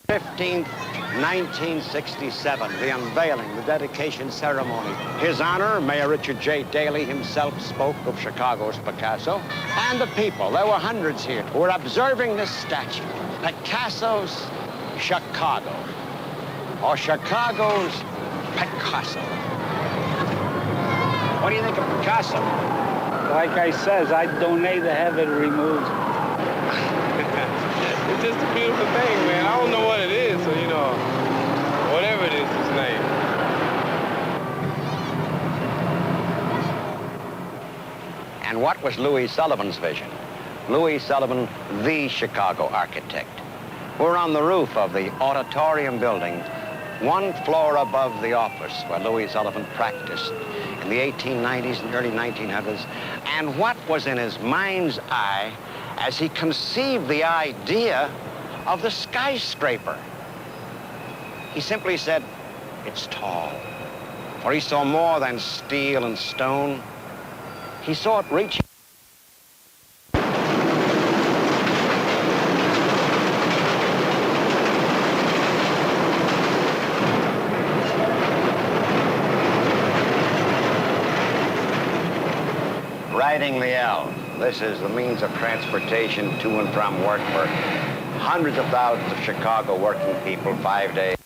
15th, 1967, the unveiling, the dedication ceremony. His Honor, Mayor Richard J. Daley himself spoke of Chicago's Picasso. And the people, there were hundreds here, who were observing this statue, Picasso's Chicago, or Chicago's Picasso. What do you think of Picasso? Like I says, I'd donate to have it removed. It's just a beautiful thing, man. I don't know what it is, so, you know, whatever it is, it's nice. And what was Louis Sullivan's vision? Louis Sullivan, the Chicago architect. We're on the roof of the auditorium building, one floor above the office where Louis Sullivan practiced in the 1890s and early 1900s. And what was in his mind's eye as he conceived the idea of the skyscraper? He simply said, it's tall. For he saw more than steel and stone. He saw it reaching. Riding the L. This is the means of transportation to and from work for hundreds of thousands of Chicago working people 5 days.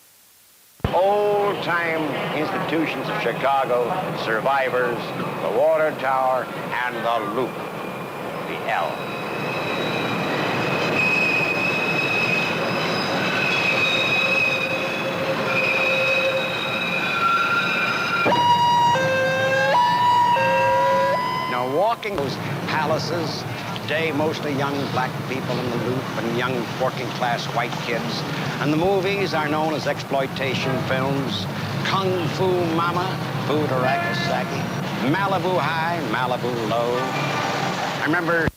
Old-time institutions of Chicago, survivors, the Water Tower, and the Loop, the L. Walking those palaces, today mostly young black people in the Loop and young working class white kids. And the movies are known as exploitation films. Kung Fu Mama, Budarakasaki, Malibu High, Malibu Low. I remember